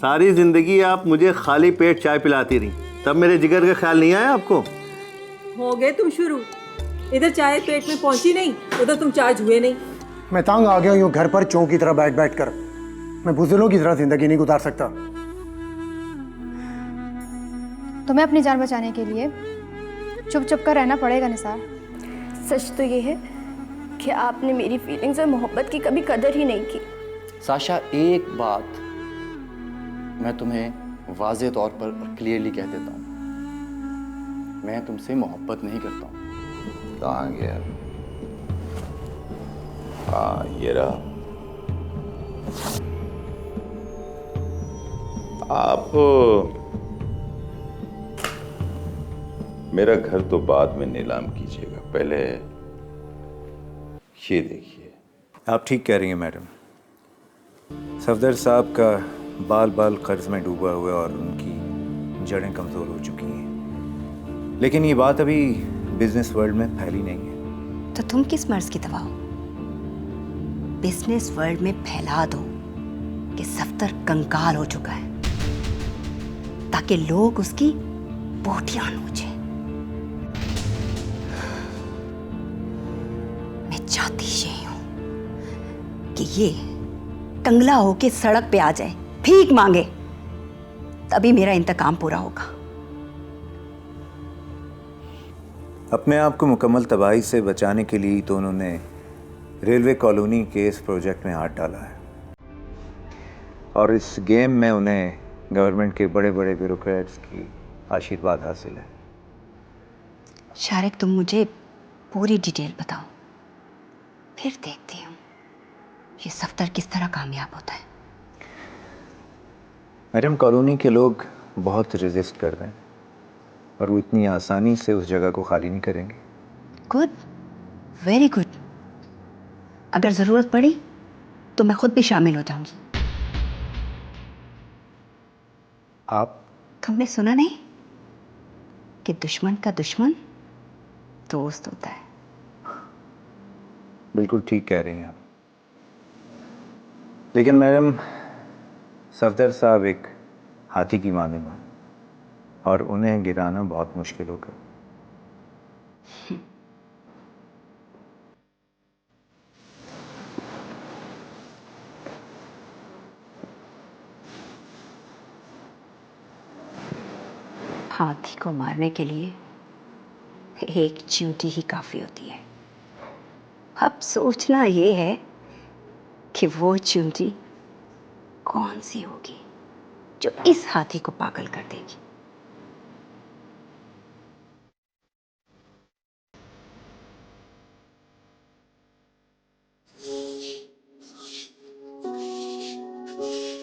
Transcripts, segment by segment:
सारी जिंदगी आप मुझे खाली पेट चाय पिलाती रही, तब मेरे जिगर का ख्याल नहीं आया आपको? हो गए तुम शुरू। इधर चाय पेट में पहुंची नहीं, उधर तुम चार्ज हुए नहीं। मैं तंग आ गया हूँ घर पर चौं की तरह बैठ बैठ कर। मैं बुजुर्गों की तरह जिंदगी नहीं गुजार सकता। तुम्हें अपनी जान बचाने के लिए चुप चुप कर रहना पड़ेगा निसार। सच तो ये है कि आपने मेरी फीलिंग्स और मोहब्बत की कभी कदर ही नहीं की। साशा, एक बात मैं तुम्हें वाज़े तौर पर और क्लियरली कह देता हूँ, मैं तुमसे मोहब्बत नहीं करता हूँ। कहाँ गया? हाँ, ये रहा। आप मेरा घर तो बाद में नीलाम कीजिएगा, पहले ये देखिए। आप ठीक कह रही हैं मैडम। सफदर साहब का बाल बाल कर्ज में डूबा हुआ है और उनकी जड़ें कमज़ोर हो चुकी हैं, लेकिन ये बात अभी बिजनेस वर्ल्ड में फैली नहीं है। तो तुम किस मर्ज की दवा हो? बिजनेस वर्ल्ड में फैला दो कि सफदर कंकाल हो चुका है, ताकि लोग उसकी बोटियां नोचे। मैं चाहती यही हूं कि ये कंगला होके सड़क पे आ जाए, भीख मांगे, तभी मेरा इंतकाम पूरा होगा। अपने आप को मुकम्मल तबाही से बचाने के लिए तो उन्होंने रेलवे कॉलोनी के इस प्रोजेक्ट में हाथ डाला है, और इस गेम में उन्हें गवर्नमेंट के बड़े बड़े ब्यूरोक्रेट्स की आशीर्वाद हासिल है। शारिक, तुम मुझे पूरी डिटेल बताओ, फिर देखती हूँ ये सफदर किस तरह कामयाब होता है। मैडम, कॉलोनी के लोग बहुत रेजिस्ट कर रहे हैं और वो इतनी आसानी से उस जगह को खाली नहीं करेंगे। Good, very good. अगर जरूरत पड़ी तो मैं खुद भी शामिल हो जाऊंगी। आप? तुमने सुना नहीं कि दुश्मन का दुश्मन दोस्त होता है? बिल्कुल ठीक कह रही हैं आप, लेकिन मैडम सफदर साहब एक हाथी की मानंद हैं और उन्हें गिराना बहुत मुश्किल होगा। हाथी को मारने के लिए एक चींटी ही काफी होती है। अब सोचना ये है कि वो चींटी कौन सी होगी जो इस हाथी को पागल कर देगी।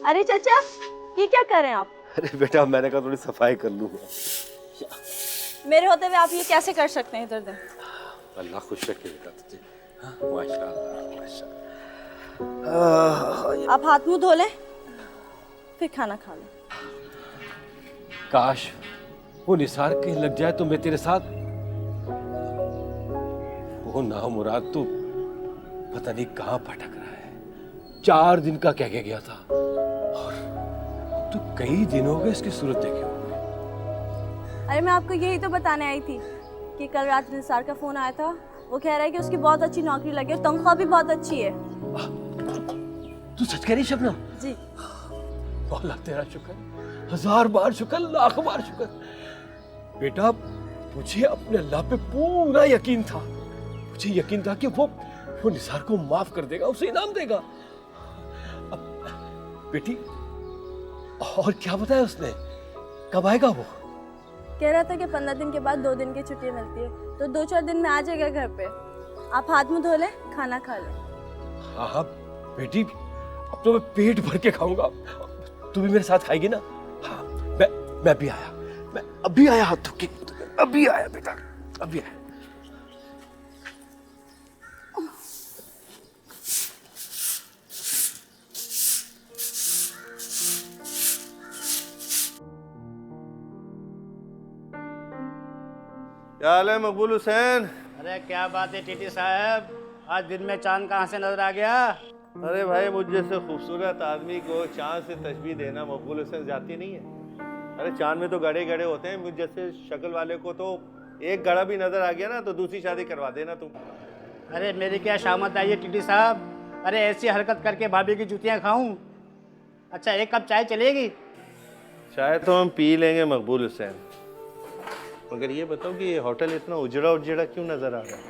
अरे चाचा, ये क्या कर रहे हैं आप? अरे बेटा, मैंने कहा थोड़ी सफाई कर लूँ। मेरे होते हुए आप ये कैसे कर सकते हैं? इधर अल्लाह खुश रखे बेटा तुझे। हाँ, माशाअल्लाह माशाअल्लाह। आप हाथ मुंह धो लें, फिर खाना खा लें। काश वो निसार कहीं लग जाए तो मैं तेरे साथ। वो नामुराद तो पता नहीं कहाँ भटक रहा है। 4 दिन का कह के गया था और अब तो कई दिन हो गए इसकी सूरत देखे हुए। अरे मैं आपको यही तो बताने आई थी कि कल रात निसार का फोन आया था। वो कह रहा है कि उसकी बहुत अच्छी नौकरी लगी और तनख्वाह भी बहुत अच्छी है। तू सच कह रही शबनम? जी। अल्लाह तेरा शुक्र, 1000 बार शुक्र, लाख बार शुक्र। बेटा, मुझे अपने अल्लाह पे पूरा यकीन था। मुझे यकीन था कि वो निसार को माफ कर देगा, उसे इनाम देगा। अब बेटी, और क्या बताया उसने? कब आएगा वो? कह रहा था कि 15 दिन के बाद 2 दिन की छुट्टी मिलती है, तो 2-4 दिन में आ जाएगा घर पे। आप हाथ मुंह धो लें, खाना खा लें। हाँ बेटी, अब तो मैं पेट भर के खाऊंगा। तू भी मेरे साथ खाएगी ना? हाँ, मैं भी आया, मैं अभी आया हाथ धो के, अभी आया बेटा, अभी आया। क्या हाल है मकबूल हुसैन? अरे क्या बात है टीटी साहब, आज दिन में चांद कहाँ से नजर आ गया? अरे भाई, मुझ जैसे खूबसूरत आदमी को चांद से तशबीह देना मकबूल हुसैन जाती नहीं है। अरे चांद में तो गड़े गड़े होते हैं, मुझ जैसे शक्ल वाले को तो एक गड़ा भी नजर आ गया ना तो दूसरी शादी करवा देना तुम। अरे मेरी क्या शामत आई है टीटी साहब, अरे ऐसी हरकत करके भाभी की जूतियाँ खाऊं। अच्छा, एक कप चाय चलेगी? चाय तो हम पी लेंगे मकबूल हुसैन, मगर ये बताओ कि ये होटल इतना उजड़ा उजड़ा क्यों नजर आ रहा है?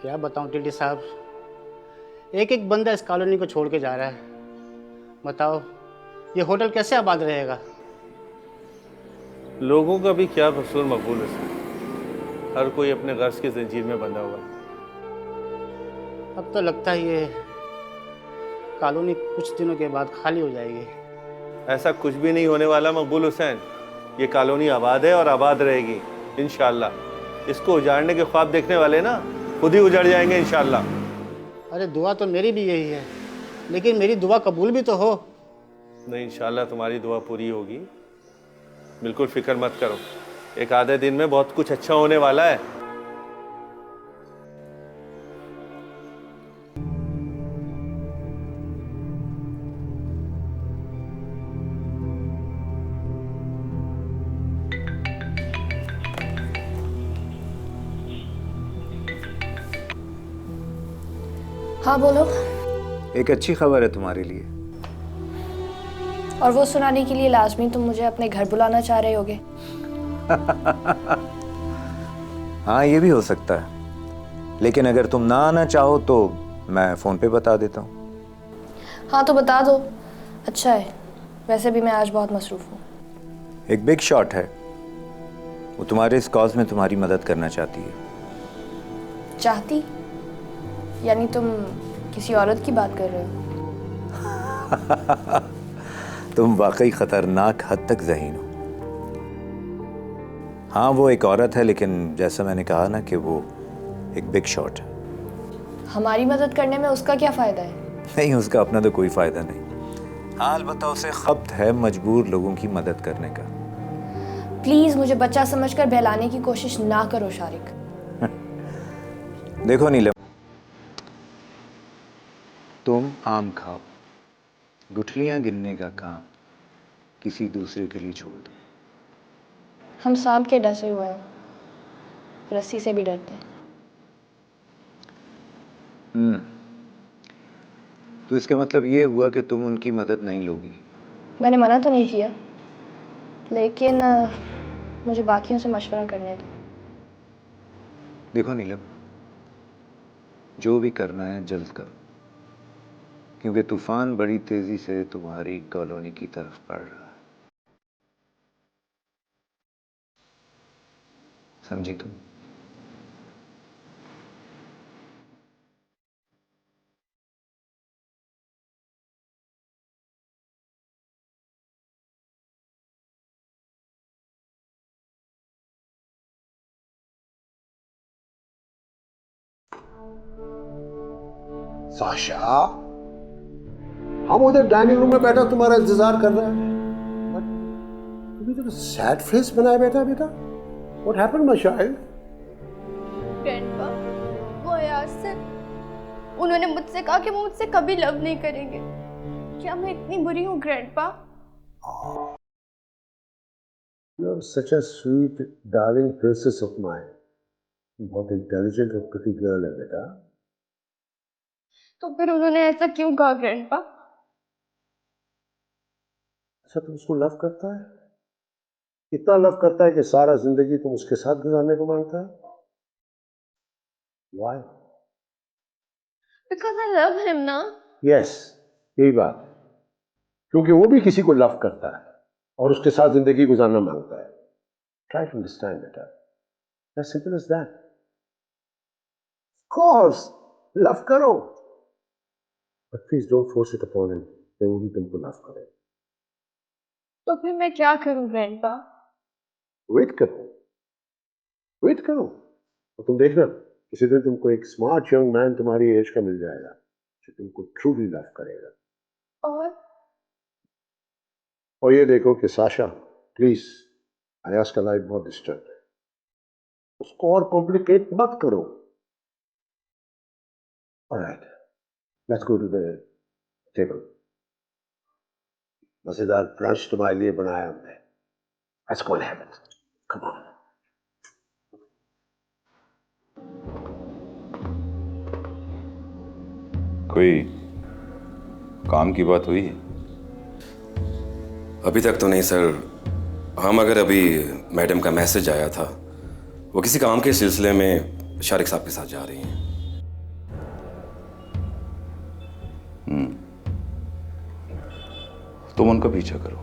क्या बताऊं टीटी साहब, एक एक बंदा इस कॉलोनी को छोड़ के जा रहा है। बताओ ये होटल कैसे आबाद रहेगा? लोगों का भी क्या कसूर मकबूल हुसैन, हर कोई अपने गर्ज की जंजीर में बंधा हुआ है। अब तो लगता ही है कॉलोनी कुछ दिनों के बाद खाली हो जाएगी। ऐसा कुछ भी नहीं होने वाला मकबूल हुसैन, ये कॉलोनी आबाद है और आबाद रहेगी इंशाल्लाह। इसको उजाड़ने के ख्वाब देखने वाले ना खुद ही उजड़ जाएंगे इंशाल्लाह। अरे दुआ तो मेरी भी यही है, लेकिन मेरी दुआ कबूल भी तो हो। नहीं, इंशाल्लाह तुम्हारी दुआ पूरी होगी, बिल्कुल फिक्र मत करो। एक आधे दिन में बहुत कुछ अच्छा होने वाला है। हाँ बोलो। एक अच्छी खबर है तुम्हारे लिए। और वो सुनाने के लिए लाजमी तुम मुझे अपने घर बुलाना चाह रहे होगे। हाँ, ये भी हो सकता है, लेकिन अगर तुम ना आना चाहो तो मैं फ़ोन पे बता देता हूँ। हाँ तो बता दो, अच्छा है। वैसे भी मैं आज बहुत मसरूफ़ हूँ। एक बिग शॉट है, वो तुम्हारे इस कॉज में तुम्हारी मदद करना चाहती है। चाहती? यानी तुम किसी औरत की बात कर रहे हो? तुम वाकई खतरनाक हद तक ज़हीन हो। हाँ, वो एक औरत है, लेकिन जैसा मैंने कहा ना कि वो एक बिग शॉट है। हमारी मदद करने में उसका क्या फ़ायदा है? नहीं, उसका अपना तो कोई फ़ायदा नहीं। हाँ, अलबत्ता उसे खप्त है मजबूर लोगों की मदद करने का। प्लीज़ मुझे बच्चा समझकर बहलाने की कोशिश ना करो शारिक। देखो नीलम, तुम आम खाओ, गुठलियां गिनने का काम किसी दूसरे के लिए छोड़ दो। हम सांप के डसे हुए हैं, रस्सी से भी डरते हैं। तो इसका मतलब ये हुआ कि तुम उनकी मदद नहीं लोगी? मैंने मना तो नहीं किया, लेकिन मुझे बाकियों से मशवरा करने दो। देखो नीलम, जो भी करना है जल्द करो, क्योंकि तूफान बड़ी तेजी से तुम्हारी कॉलोनी की तरफ बढ़ रहा है। समझी तुम? साशा, हम उधर डाइनिंग रूम में बैठा तुम्हारा इंतजार कर रहे हैं, तुम इधर सैड फेस बनाए बैठा बेटा। What happened my child? Grandpa, वो यासिर, उन्होंने मुझसे कहा कि वो मुझसे कभी लव नहीं करेंगे। क्या मैं इतनी बुरी हूँ grandpa? You are such a sweet, darling princess of mine. बहुत इंटेलिजेंट और प्रिटी गर्ल है बेटा। तो फिर उन्होंने ऐसा क्यों कहा ग्रैंडपा? अच्छा, तुम उसको लव करता है? इतना लव करता है कि सारा जिंदगी तुम उसके साथ गुजारने को मांगता है? Why? Because I love him ना। Yes, यही बात, क्योंकि वो भी किसी को लव करता है और उसके साथ जिंदगी गुजारना मांगता है। Try to understand बेटा, as simple as that. Of course, love करो, but please don't force it upon him कि वो भी तुमको लव करे। तो फिर मैं क्या करूं ग्रैंडपा? वेट करो, वेट करो, और तुम देखना किसी दिन तुमको एक स्मार्ट यंग मैन तुम्हारी एज का मिल जाएगा जो तुमको ट्रूली लव करेगा। और ये देखो कि साशा, प्लीज, अयाज का लाइफ बहुत डिस्टर्ब है, उसको और कॉम्प्लिकेट मत करो। Alright, Let's go to the table. मजेदार ब्रंच तुम्हारे लिए बनाया हमने. Let's go and have it. Come on. कोई काम की बात हुई है? अभी तक तो नहीं सर. हाँ, मगर अभी मैडम का मैसेज आया था. वो किसी काम के सिलसिले में शारिक साहब के साथ जा रही हैं. तुम उनका पीछा करो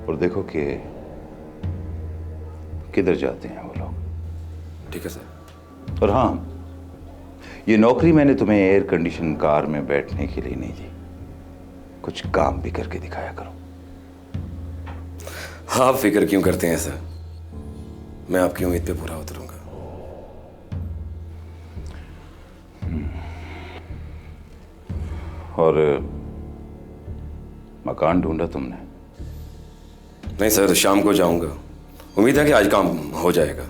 और देखो कि किधर जाते हैं वो लोग. ठीक है सर. और हाँ, ये नौकरी मैंने तुम्हें एयर कंडीशन कार में बैठने के लिए नहीं दी. कुछ काम भी करके दिखाया करो. हाँ, आप फिक्र क्यों करते हैं सर? मैं आपकी उम्मीद पे पूरा उतरूंगा. और मकान ढूंढा तुमने? नहीं सर, शाम को जाऊंगा. उम्मीद है कि आज काम हो जाएगा.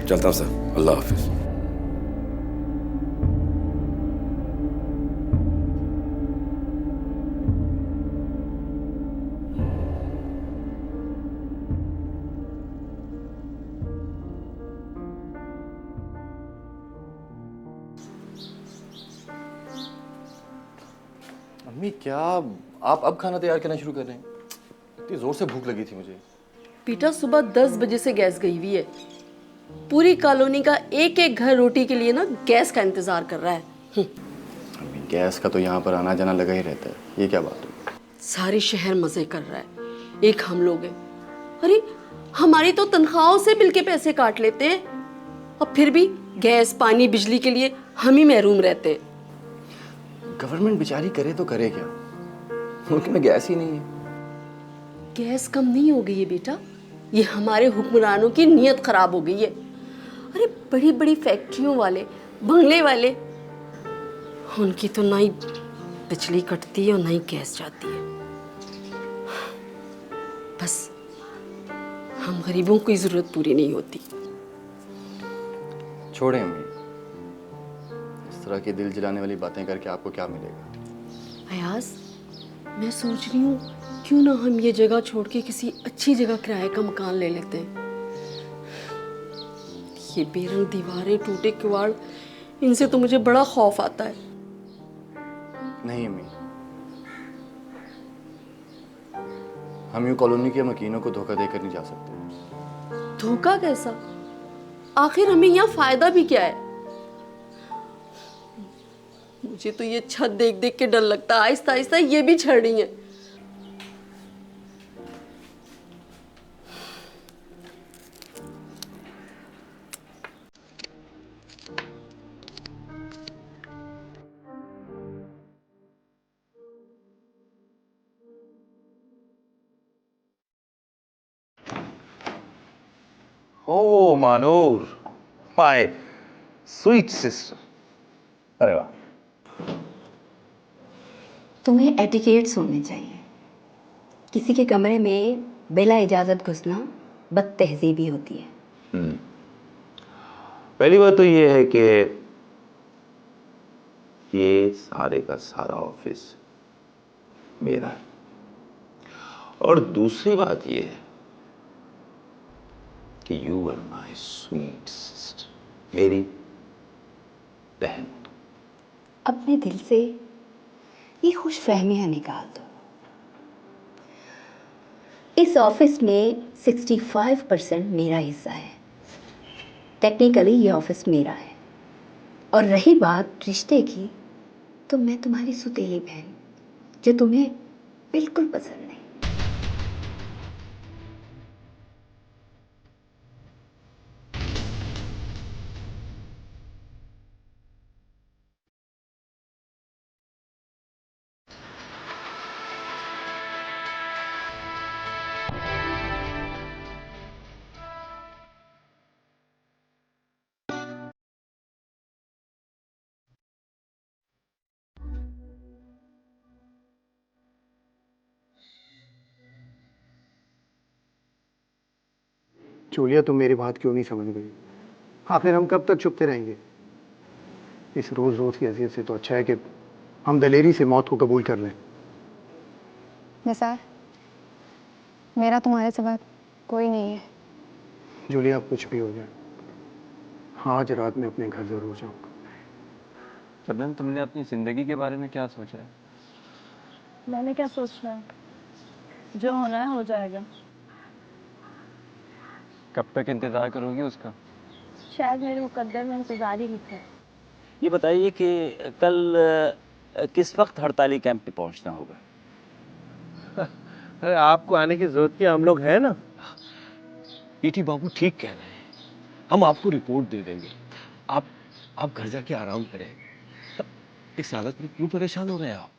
चलता हूं सर. अल्लाह हाफिज. अम्मी, क्या आप अब खाना तैयार करना शुरू कर रहे हैं? इतनी जोर से भूख लगी थी मुझे. बेटा, सुबह 10 बजे से गैस गई हुई है. पूरी कॉलोनी का एक एक घर रोटी के लिए ना गैस का इंतजार कर रहा है. अम्मी, गैस का तो यहाँ पर आना जाना लगा ही रहता है. ये क्या बात है? सारे शहर मजे कर रहा है, एक हम लोग हैं. अरे, हमारी तो तनख्वाहों से बिल के पैसे काट लेते हैं और फिर भी गैस पानी बिजली के लिए हम ही महरूम रहते हैं. गवर्नमेंट बेचारी करे तो करे क्या? मुल्क में गैस ही नहीं है. गैस कम नहीं हो गई है बेटा, ये हमारे हुक्मरानों की नीयत खराब हो गई है. अरे, बड़ी बड़ी फैक्ट्रियों वाले, बंगले वाले, उनकी तो ना ही बिजली कटती है और ना ही गैस जाती है. बस हम गरीबों की जरूरत पूरी नहीं होती. छोड़ें अम्मी, इस तरह की दिल जलाने वाली बातें करके आपको क्या मिलेगा? अयाज, मैं सोच रही हूँ क्यों ना हम ये जगह छोड़ के किसी अच्छी जगह किराए का मकान ले लेते हैं. ये बेरंग दीवारें, टूटे किवाड़, इनसे तो मुझे बड़ा खौफ आता है. नहीं अम्मी, हम यूं कॉलोनी के मकीनों को धोखा देकर नहीं जा सकते. धोखा कैसा? आखिर हमें यहाँ फायदा भी क्या है? मुझे तो ये छत देख देख के डर लगता है. आहिस्ता आहिस्ता ये भी छड़ रही है. Oh, Manur, my sweet sister. अरे वाह. तुम्हें एटिकेट्स होने चाहिए. किसी के कमरे में बिला इजाजत घुसना बदतहजीबी होती है. पहली बात तो ये है कि ये सारे का सारा ऑफिस मेरा है. और दूसरी बात ये है कि you are my sweet sister, मेरी बहन. अपने दिल से ये खुशफहमियां निकाल दो. इस ऑफिस में 65% मेरा हिस्सा है. टेक्निकली ये ऑफिस मेरा है. और रही बात रिश्ते की, तो मैं तुम्हारी सुतीली बहन, जो तुम्हें बिल्कुल पसंद नहीं. जूलिया, तुम मेरी बात क्यों नहीं समझ गई? आखिर हम कब तक छुपते रहेंगे? इस रोज रोज की अजियत से तो अच्छा है कि हम दलेरी से मौत को कबूल कर लें। निसार, मेरा तुम्हारे सिवा कोई नहीं है। जूलिया, अब कुछ भी हो जाए, आज रात में अपने घर जरूर जाऊंगा। शबनम, तुमने अपनी जिंदगी के बारे में क्या सोचा है? मैंने क्या सोचना है, जो होना है हो जाएगा। कब तक इंतजार करोगी उसका? शायद मेरे मुकद्दर में इंतजार ही लिखा है। ये बताइए कि कल किस वक्त हड़ताली कैंप पे पहुंचना होगा? अरे आपको आने की जरूरत नहीं, हम लोग हैं ना। पीटी बाबू ठीक कह रहे हैं, हम आपको रिपोर्ट दे देंगे। आप घर जाके आराम करें। इस हालत में क्यों परेशान हो रहे हैं आप?